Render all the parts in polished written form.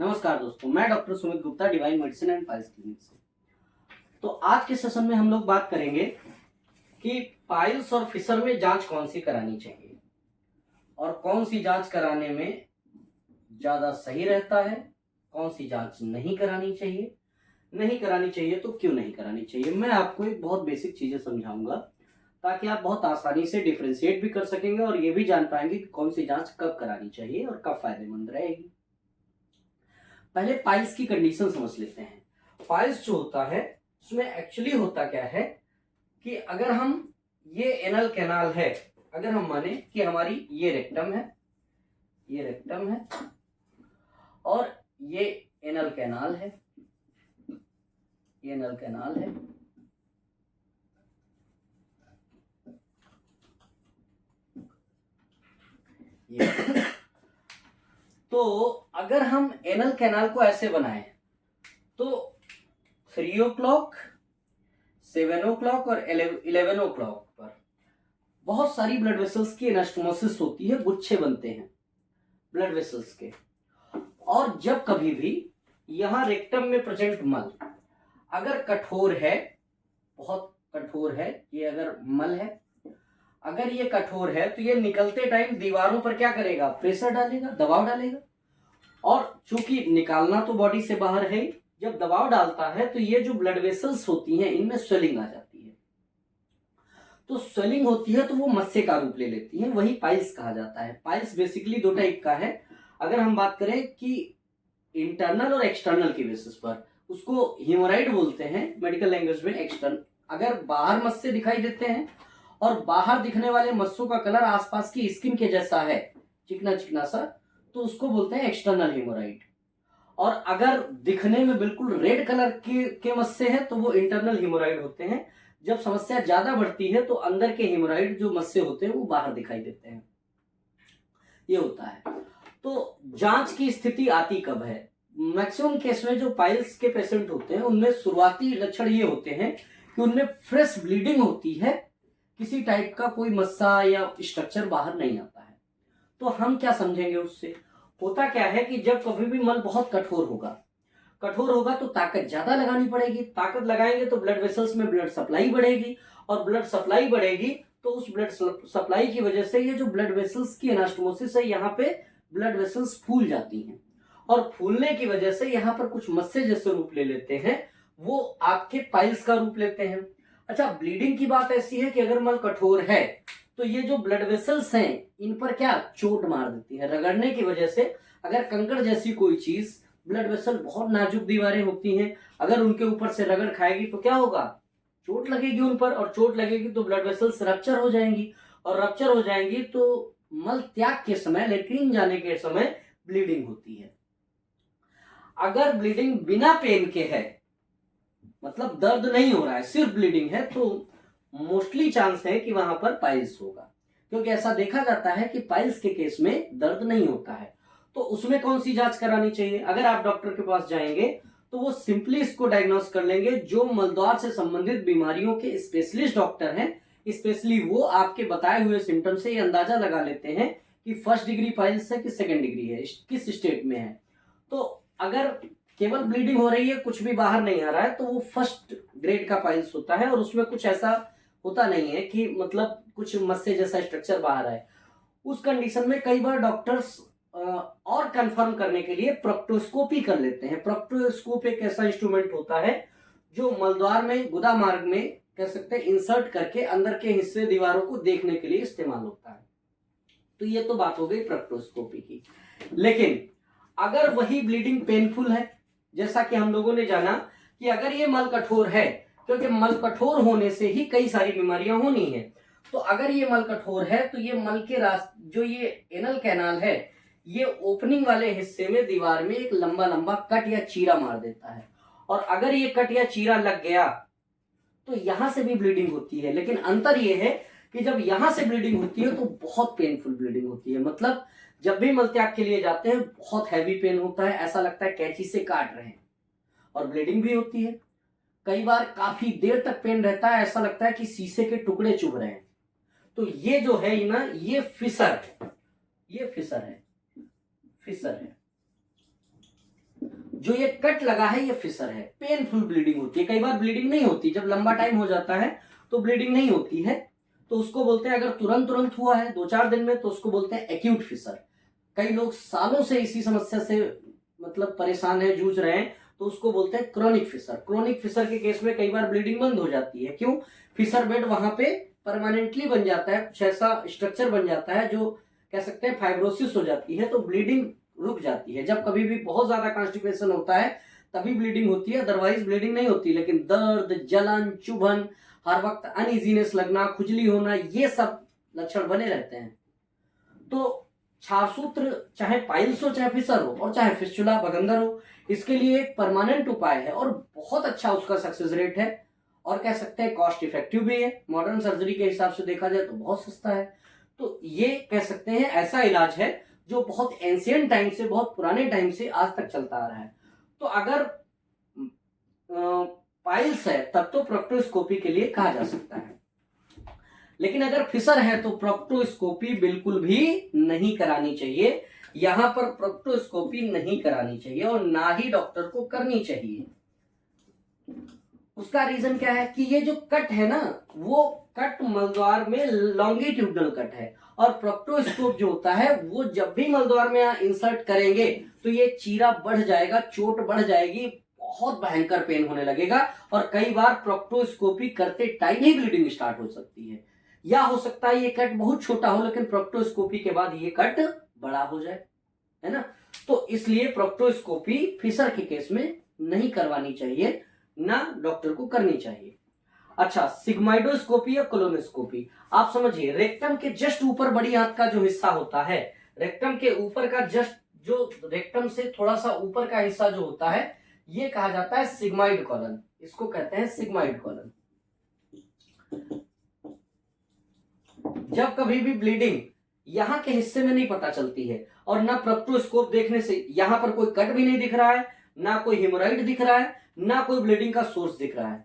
नमस्कार दोस्तों, मैं doctor Sumit Gupta, divine medicine and piles clinic से। तो आज के सेशन में हम लोग बात करेंगे कि पाइल्स और फिशर में जांच कौन सी करानी चाहिए और कौन सी जांच कराने में ज़्यादा सही रहता है, कौन सी जांच नहीं करानी चाहिए। नहीं करानी चाहिए तो क्यों नहीं करानी चाहिए, मैं आपको एक बहुत बेसिक चीज़ें समझाऊंगा ताकि आप बहुत आसानी से डिफ्रेंशिएट भी कर सकेंगे और ये भी जान पाएंगे कि कौन सी जांच कब करानी चाहिए और कब फायदेमंद रहेगी। पहले पाइल्स की कंडीशन समझ लेते हैं। पाइल्स जो होता है उसमें एक्चुअली होता क्या है कि अगर हम ये एनल कैनाल है, अगर हम माने कि हमारी ये रेक्टम है, ये रेक्टम है और ये एनल कैनाल है, ये एनल कैनाल है, ये तो अगर हम एनल कैनाल को ऐसे बनाएं तो 3 o'clock, 7 o'clock और 11 o'clock पर बहुत सारी ब्लड वेसल्स की एनास्टोमोसिस होती है, गुच्छे बनते हैं ब्लड वेसल्स के। और जब कभी भी यहाँ रेक्टम में प्रेजेंट मल अगर कठोर है, बहुत कठोर है, ये अगर मल है, अगर ये कठोर है तो ये निकलते टाइम दीवारों पर क्या करेगा, प्रेशर डालेगा, दबाव डालेगा। और चूंकि निकालना तो बॉडी से बाहर है, जब दबाव डालता है तो ये जो ब्लड वेसल्स होती हैं इनमें स्वेलिंग आ जाती है। तो स्वेलिंग होती है तो वो मस्से का रूप ले लेती है, वही पाइल्स कहा जाता है। पाइल्स बेसिकली दो टाइप का है। अगर हम बात करें कि इंटरनल और एक्सटर्नल की बेसिस पर, उसको हीमोराइड बोलते हैं मेडिकल लैंग्वेज में। एक्सटर्नल अगर बाहर मस्से दिखाई देते हैं और बाहर दिखने वाले मस्सों का कलर आसपास की स्किन के जैसा है, चिकना चिकना सा, तो उसको बोलते हैं एक्सटर्नल हीमोराइड। और अगर दिखने में बिल्कुल रेड कलर के मस्से हैं तो वो इंटरनल हीमोराइड होते हैं। जब समस्या ज्यादा बढ़ती है तो अंदर के हीमोराइड जो मस्से होते हैं वो बाहर दिखाई देते हैं, ये होता है। तो जांच की स्थिति आती कब है? मैक्सिमम केस में जो पाइल्स के पेशेंट होते हैं उनमें शुरुआती लक्षण ये होते हैं कि उनमें फ्रेश ब्लीडिंग होती है, किसी टाइप का कोई मस्सा या स्ट्रक्चर बाहर नहीं आता है। तो हम क्या समझेंगे उससे? होता क्या है कि जब कभी भी मल बहुत कठोर होगा तो ताकत ज्यादा लगानी पड़ेगी। ताकत लगाएंगे तो ब्लड वेसल्स में ब्लड सप्लाई बढ़ेगी, और ब्लड सप्लाई बढ़ेगी तो उस ब्लड सप्लाई की वजह से ये जो ब्लड वेसल्स की एनास्टोमोसिस है, यहाँ पे ब्लड वेसल्स फूल जाती हैं, और फूलने की वजह से यहाँ पर कुछ मस्से जैसे रूप ले लेते हैं, वो आपके पाइल्स का रूप लेते हैं। अच्छा, ब्लीडिंग की बात ऐसी है कि अगर मल कठोर है तो ये जो ब्लड वेसल्स हैं इन पर क्या चोट मार देती है, रगड़ने की वजह से। अगर कंकड़ जैसी कोई चीज, ब्लड वेसल बहुत नाजुक दीवारें होती हैं, अगर उनके ऊपर से रगड़ खाएगी तो क्या होगा, चोट लगेगी उन पर, और चोट लगेगी तो ब्लड वेसल्स रप्चर हो जाएंगी, और रप्चर हो जाएंगी तो मल त्याग के समय, लेट्रिन जाने के समय ब्लीडिंग होती है। अगर ब्लीडिंग बिना पेन के है, मतलब दर्द नहीं हो रहा है, सिर्फ ब्लीडिंग है, तो मोस्टली चांस है कि वहां पर पाइल्स होगा, क्योंकि ऐसा देखा जाता है कि पाइल्स के केस में दर्द नहीं होता है। तो उसमें कौन सी जांच करानी चाहिए? अगर आप डॉक्टर के पास जाएंगे तो वो सिंपली इसको डायग्नोस कर लेंगे। जो मलद्वार से संबंधित बीमारियों के स्पेशलिस्ट डॉक्टर हैं, स्पेशली वो आपके बताए हुए सिम्टम से ये अंदाजा लगा लेते हैं कि फर्स्ट डिग्री पाइल्स है कि सेकेंड डिग्री है, किस स्टेट में है। तो अगर केवल ब्लीडिंग हो रही है, कुछ भी बाहर नहीं आ रहा है, तो वो फर्स्ट ग्रेड का पाइल्स होता है, और उसमें कुछ ऐसा होता नहीं है कि मतलब कुछ मस्से जैसा स्ट्रक्चर बाहर आए। उस कंडीशन में कई बार डॉक्टर्स और कंफर्म करने के लिए प्रोक्टोस्कोपी कर लेते हैं। प्रोक्टोस्कोप एक ऐसा इंस्ट्रूमेंट होता है जो मलद्वार में, गुदा मार्ग में कह सकते हैं, इंसर्ट करके अंदर के हिस्से, दीवारों को देखने के लिए इस्तेमाल होता है। तो ये तो बात हो गई प्रोक्टोस्कोपी की। लेकिन अगर वही ब्लीडिंग पेनफुल है, जैसा कि हम लोगों ने जाना कि अगर ये मल कठोर है, क्योंकि मल कठोर होने से ही कई सारी बीमारियां होनी है, तो अगर ये मल कठोर है तो ये मल के जो ये एनल कैनाल है, ये ओपनिंग वाले हिस्से में दीवार में एक लंबा लंबा कट या चीरा मार देता है। और अगर ये कट या चीरा लग गया तो यहां से भी ब्लीडिंग होती है। लेकिन अंतर ये है कि जब यहां से ब्लीडिंग होती है तो बहुत पेनफुल ब्लीडिंग होती है। मतलब जब भी मलत्याग के लिए जाते हैं बहुत हैवी पेन होता है, ऐसा लगता है कैंची से काट रहे हैं, और ब्लीडिंग भी होती है। कई बार काफी देर तक पेन रहता है, ऐसा लगता है कि शीशे के टुकड़े चुभ रहे हैं। तो ये जो है ना, ये फिशर है, ये फिशर है, फिशर है। जो ये कट लगा है ये फिशर है, पेनफुल ब्लीडिंग होती है, कई बार ब्लीडिंग नहीं होती, जब लंबा टाइम हो जाता है तो ब्लीडिंग नहीं होती है, तो उसको बोलते हैं, अगर तुरंत हुआ है 2-4 दिन में तो उसको बोलते हैं एक्यूट फिशर। कई लोग सालों से इसी समस्या से मतलब परेशान है, जूझ रहे हैं, तो उसको बोलते हैं क्रोनिक फिशर। क्रोनिक फिशर के केस में कई बार ब्लीडिंग बंद हो जाती है, क्यों? फिशर बेड वहां पे परमानेंटली बन जाता है, कुछ ऐसा स्ट्रक्चर बन जाता है जो कह सकते हैं फाइब्रोसिस हो जाती है, तो ब्लीडिंग रुक जाती है। जब कभी भी बहुत ज्यादा कॉन्स्टिपेशन होता है तभी ब्लीडिंग होती है, अदरवाइज ब्लीडिंग नहीं होती। लेकिन दर्द, जलन, चुभन, हर वक्त अनइजीनेस लगना, खुजली होना, ये सब लक्षण बने रहते हैं। तो क्षारसूत्र चाहे पाइल्स हो, चाहे फिशर हो, और चाहे फिस्टुला बगंदर हो, इसके लिए एक परमानेंट उपाय है और बहुत अच्छा उसका सक्सेस रेट है, और कह सकते हैं कॉस्ट इफेक्टिव भी है। मॉडर्न सर्जरी के हिसाब से देखा जाए तो बहुत सस्ता है। तो ये कह सकते हैं ऐसा इलाज है जो बहुत एंशियंट टाइम से, बहुत पुराने टाइम से आज तक चलता आ रहा है। तो अगर पाइल्स है तब तो प्रोक्टोस्कोपी के लिए कहा जा सकता है, लेकिन अगर फिशर है तो प्रोक्टोस्कोपी बिल्कुल भी नहीं करानी चाहिए। यहां पर प्रोक्टोस्कोपी नहीं करानी चाहिए और ना ही डॉक्टर को करनी चाहिए। उसका रीजन क्या है कि ये जो कट है ना, वो कट मलद्वार में लॉन्गिट्यूडनल कट है, और प्रोक्टोस्कोप जो होता है वो जब भी मलद्वार में इंसर्ट करेंगे तो ये चीरा बढ़ जाएगा, चोट बढ़ जाएगी, बहुत भयंकर पेन होने लगेगा, और कई बार प्रोक्टोस्कोपी करते टाइम ही ब्लीडिंग स्टार्ट हो सकती है। या हो सकता है ये कट बहुत छोटा हो लेकिन प्रोक्टोस्कोपी के बाद ये कट बड़ा हो जाए, है ना। तो इसलिए प्रोक्टोस्कोपी फिशर के केस में नहीं करवानी चाहिए, ना डॉक्टर को करनी चाहिए। अच्छा, सिग्माइडोस्कोपी या कोलोनोस्कोपी, आप समझिए, रेक्टम के जस्ट ऊपर बड़ी आंत का जो हिस्सा होता है, रेक्टम के ऊपर का जस्ट, जो रेक्टम से थोड़ा सा ऊपर का हिस्सा जो होता है, ये कहा जाता है सिग्माइड कॉलन, इसको कहते हैं सिग्माइड कॉलन। जब कभी भी ब्लीडिंग यहां के हिस्से में नहीं पता चलती है, और ना प्रोक्टोस्कोप देखने से यहां पर कोई कट भी नहीं दिख रहा है, ना कोई हेमोराइड दिख रहा है, ना कोई ब्लीडिंग का सोर्स दिख रहा है,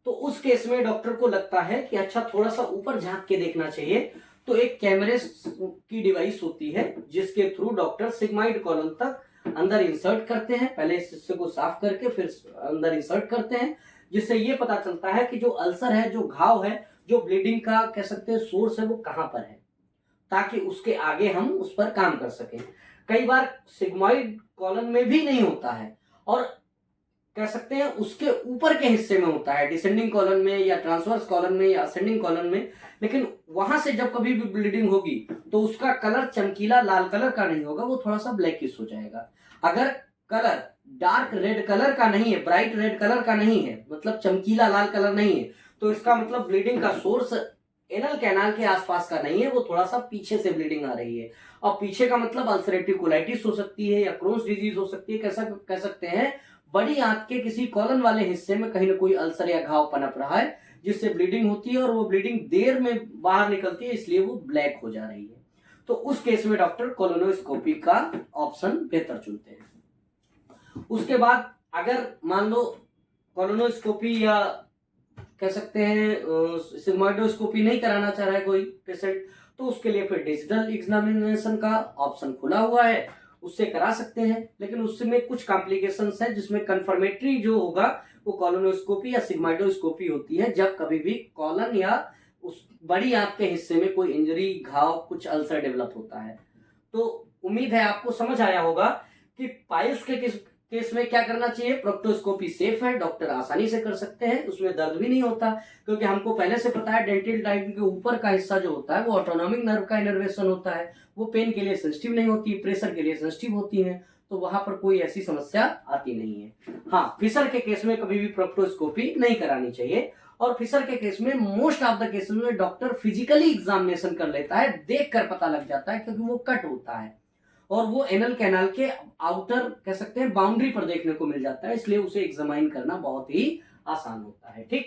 तो उस केस में डॉक्टर को लगता है कि अच्छा थोड़ा सा ऊपर झांक के देखना चाहिए। तो एक कैमरे की डिवाइस होती है जिसके थ्रू डॉक्टर सिग्माइड कॉलन तक अंदर इंसर्ट करते हैं, पहले इस हिस्से को साफ करके फिर अंदर इंसर्ट करते हैं, जिससे ये पता चलता है कि जो अल्सर है, जो घाव है, जो ब्लीडिंग का कह सकते हैं सोर्स है, वो कहां पर है, ताकि उसके आगे हम उस पर काम कर सकें। कई बार सिग्माइड कॉलन में भी नहीं होता है, और कह सकते हैं उसके ऊपर के हिस्से में होता है, डिसेंडिंग कॉलन में या ट्रांसवर्स कॉलन में या असेंडिंग कॉलन में, लेकिन वहां से जब कभी भी ब्लीडिंग होगी तो उसका कलर चमकीला लाल कलर का नहीं होगा, वो थोड़ा सा ब्लैकिश हो जाएगा। अगर कलर डार्क रेड कलर का नहीं है, ब्राइट रेड कलर का नहीं है, मतलब चमकीला लाल कलर नहीं है, तो इसका मतलब ब्लीडिंग का सोर्स एनल कैनाल के आसपास का नहीं है, वो थोड़ा सा पीछे से ब्लीडिंग आ रही है। और पीछे का मतलब अल्सरेटिव कोलाइटिस हो सकती है या क्रोन्स डिजीज हो सकती है। कैसा कह सकते हैं, बड़ी आंत के किसी कॉलन वाले हिस्से में कहीं ना कोई अल्सर या घाव पनप रहा है, जिससे ब्लीडिंग होती है, और वो ब्लीडिंग देर में बाहर निकलती है, इसलिए वो ब्लैक हो जा रही है। तो उस केस में डॉक्टर कोलोनोस्कोपी का ऑप्शन बेहतर चुनते हैं। उसके बाद अगर मान लो कोलोनोस्कोपी या कह सकते हैं सिग्माइडोस्कोपी नहीं कराना चाह रहा है कोई पेशेंट, तो उसके लिए फिर डिजिटल एग्जामिनेशन का ऑप्शन खुला हुआ है, उससे करा सकते हैं। लेकिन उसमें कुछ कॉम्प्लिकेशंस है, जिसमें कंफर्मेटरी जो होगा वो कोलोनोस्कोपी या सिग्माइडोस्कोपी होती है, जब कभी भी कॉलन या उस बड़ी आंत के हिस्से में कोई इंजरी, घाव, कुछ अल्सर डेवलप होता है। तो उम्मीद है आपको समझ आया होगा कि पाइल्स के केस में क्या करना चाहिए। प्रोक्टोस्कोपी सेफ है, डॉक्टर आसानी से कर सकते हैं, उसमें दर्द भी नहीं होता, क्योंकि हमको पहले से पता है डेंटल टाइप के ऊपर का हिस्सा जो होता है वो ऑटोनॉमिक नर्व का इनर्वेशन होता है, वो पेन के लिए सेंसिटिव नहीं होती, प्रेशर के लिए सेंसिटिव होती है, तो वहां पर कोई ऐसी समस्या आती नहीं है। हाँ, फिशर के केस में कभी भी प्रोक्टोस्कोपी नहीं करानी चाहिए, और फिशर के केस में मोस्ट ऑफ द केसेस में डॉक्टर फिजिकली एग्जामिनेशन कर लेता है, देख कर पता लग जाता है, क्योंकि वो कट होता है और वो एनल कैनाल के आउटर कह सकते हैं बाउंड्री पर देखने को मिल जाता है, इसलिए उसे एग्जामाइन करना बहुत ही आसान होता है। ठीक,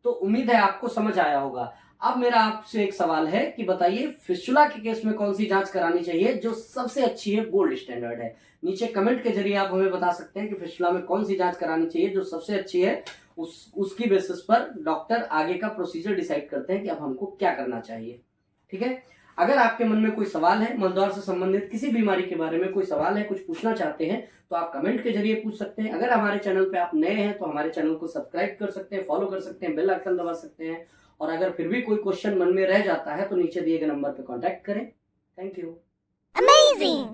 तो उम्मीद है आपको समझ आया होगा। अब मेरा आपसे एक सवाल है कि बताइए फिस्टुला के केस में कौन सी जांच करानी चाहिए जो सबसे अच्छी है, गोल्ड स्टैंडर्ड है। नीचे कमेंट के जरिए आप हमें बता सकते हैं कि फिस्टुला में कौन सी जांच करानी चाहिए जो सबसे अच्छी है। उसकी बेसिस पर डॉक्टर आगे का प्रोसीजर डिसाइड करते हैं कि अब हमको क्या करना चाहिए। ठीक है, अगर आपके मन में कोई सवाल है, मलद्वार से संबंधित किसी बीमारी के बारे में कोई सवाल है, कुछ पूछना चाहते हैं, तो आप कमेंट के जरिए पूछ सकते हैं। अगर हमारे चैनल पे आप नए हैं तो हमारे चैनल को सब्सक्राइब कर सकते हैं, फॉलो कर सकते हैं, बेल आइकन दबा सकते हैं। और अगर फिर भी कोई क्वेश्चन मन में रह जाता है तो नीचे दिए गए नंबर पर कॉन्टैक्ट करें। Thank you. Amazing!